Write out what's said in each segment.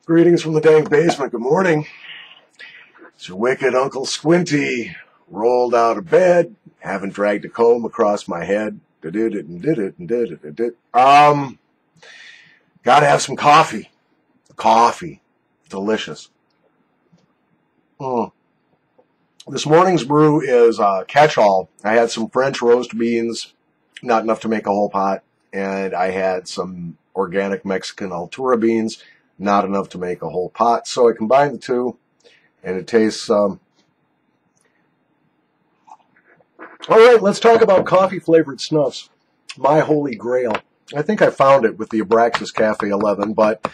Greetings from the dank basement. Good morning. It's your wicked Uncle Squinty. Rolled out of bed. Haven't dragged a comb across my head. Gotta have some coffee. Coffee. Delicious. This morning's brew is catch-all. I had some French roast beans, not enough to make a whole pot, and I had some organic Mexican Altura beans, not enough to make a whole pot. So I combined the two, and it tastes... All right, let's talk about coffee-flavored snuffs. My Holy Grail. I think I found it with the Abraxas Cafe 11, but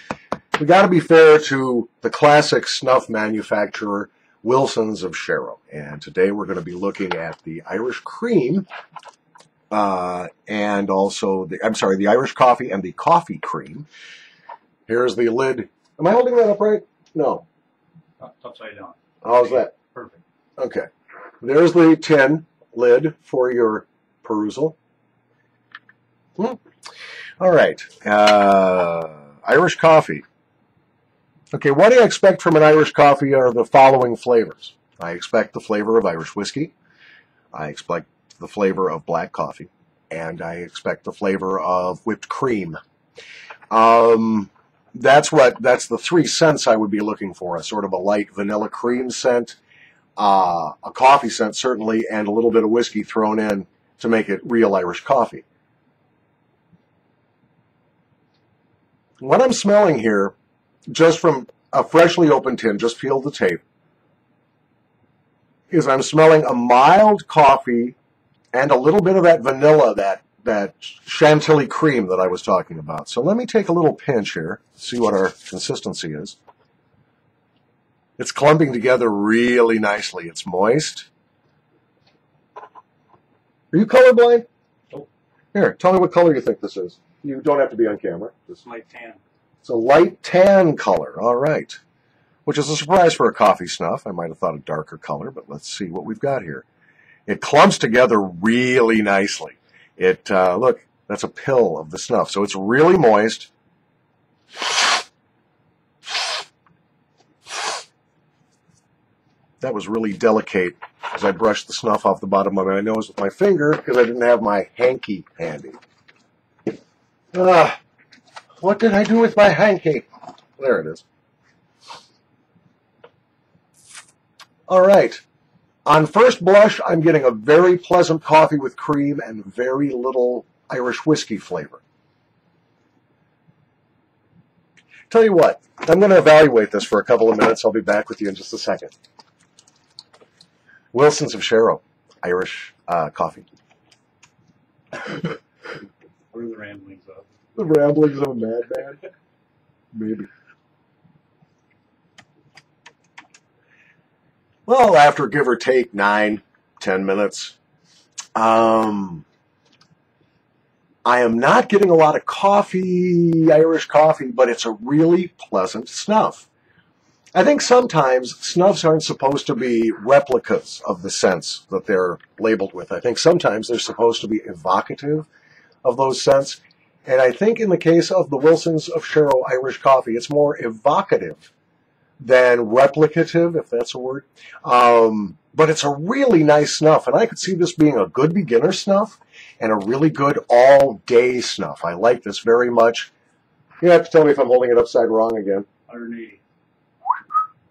we got to be fair to the classic snuff manufacturer, Wilson's of Sharrow. And today we're going to be looking at the Irish cream, and also the Irish coffee and the coffee cream. Here's the lid. Am I holding that up right? No. Upside down. How's that? Perfect. Okay. There's the tin lid for your perusal. All right. Irish coffee. Okay, what I expect from an Irish coffee are the following flavors. I expect the flavor of Irish whiskey. I expect the flavor of black coffee. And I expect the flavor of whipped cream. That's the 3 scents I would be looking for. A sort of a light vanilla cream scent, a coffee scent certainly, and a little bit of whiskey thrown in to make it real Irish coffee. What I'm smelling here, just from a freshly opened tin, just peel the tape, is I'm smelling a mild coffee and a little bit of that vanilla, that chantilly cream that I was talking about. So let me take a little pinch here, see what our consistency is. It's clumping together really nicely. It's moist. Are you colorblind? Nope. Here, tell me what color you think this is. You don't have to be on camera. Just light tan. It's a light tan color. All right. Which is a surprise for a coffee snuff. I might have thought a darker color, but let's see what we've got here. It clumps together really nicely. Look, that's a pill of the snuff. So it's really moist. That was really delicate as I brushed the snuff off the bottom of my nose with my finger because I didn't have my hanky handy. What did I do with my hanky? There it is. All right. On first blush, I'm getting a very pleasant coffee with cream and very little Irish whiskey flavor. Tell you what, I'm going to evaluate this for a couple of minutes. I'll be back with you in just a second. Wilson's of Sharrow, Irish coffee. What are the ramblings of? The ramblings of a madman? Maybe. Well, after give or take 9-10 minutes, I am not getting a lot of coffee, Irish coffee, but it's a really pleasant snuff. I think sometimes snuffs aren't supposed to be replicas of the scents that they're labeled with. I think sometimes they're supposed to be evocative of those scents. And I think in the case of the Wilson's of Sharrow Irish coffee, it's more evocative than replicative, if that's a word. But it's a really nice snuff, and I could see this being a good beginner snuff and a really good all-day snuff. I like this very much. You have to tell me if I'm holding it upside wrong again. 180.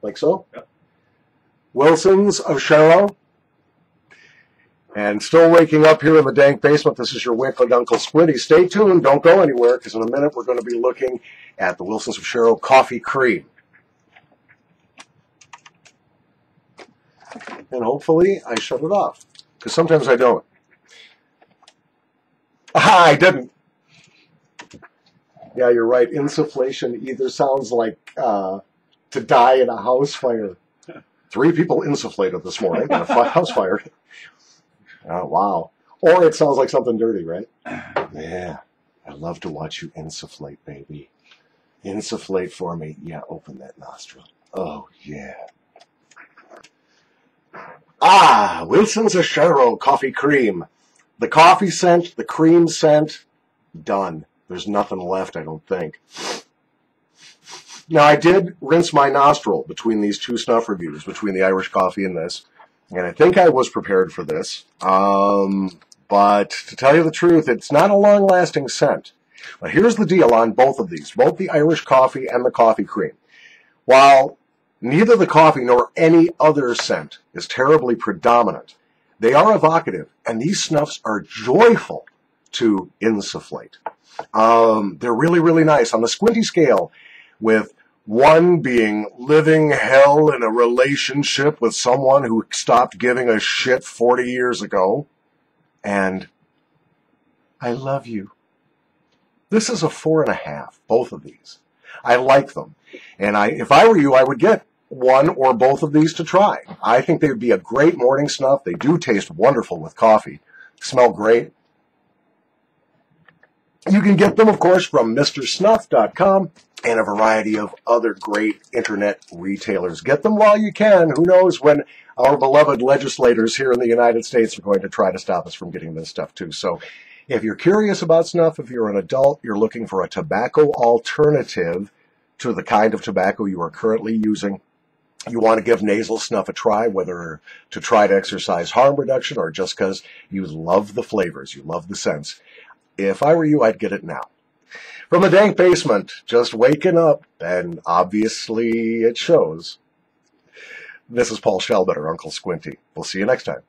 Like so? Yep. Wilson's of Sharrow. And still waking up here in the dank basement, this is your wicked Uncle Squinty. Stay tuned, don't go anywhere, because in a minute we're going to be looking at the Wilson's of Sharrow coffee cream. And hopefully I shut it off, because sometimes I don't. Aha, I didn't. Yeah, you're right. Insufflation either sounds like to die in a house fire. 3 people insufflated this morning in a house fire. Oh, wow. Or it sounds like something dirty, right? Yeah. I love to watch you insufflate, baby. Insufflate for me. Yeah, open that nostril. Oh, yeah. Wilson's of Sharrow coffee cream. The coffee scent, the cream scent, done. There's nothing left, I don't think. Now, I did rinse my nostril between these two snuff reviews, between the Irish coffee and this, and I think I was prepared for this. But to tell you the truth, it's not a long-lasting scent. But here's the deal on both of these, both the Irish coffee and the coffee cream. While neither the coffee nor any other scent is terribly predominant, they are evocative, and these snuffs are joyful to insufflate. They're really, really nice. On the squinty scale, with one being living hell in a relationship with someone who stopped giving a shit 40 years ago, and I love you. This is a 4.5, both of these. I like them. And if I were you, I would get one or both of these to try. I think they would be a great morning snuff. They do taste wonderful with coffee. Smell great. You can get them, of course, from MrSnuff.com and a variety of other great internet retailers. Get them while you can. Who knows when our beloved legislators here in the United States are going to try to stop us from getting this stuff too. So if you're curious about snuff, if you're an adult, you're looking for a tobacco alternative to the kind of tobacco you are currently using, you want to give nasal snuff a try, whether to try to exercise harm reduction or just because you love the flavors, you love the scents. If I were you, I'd get it now. From the dank basement, just waking up, and obviously it shows. This is Paul Shelbetter, Uncle Squinty. We'll see you next time.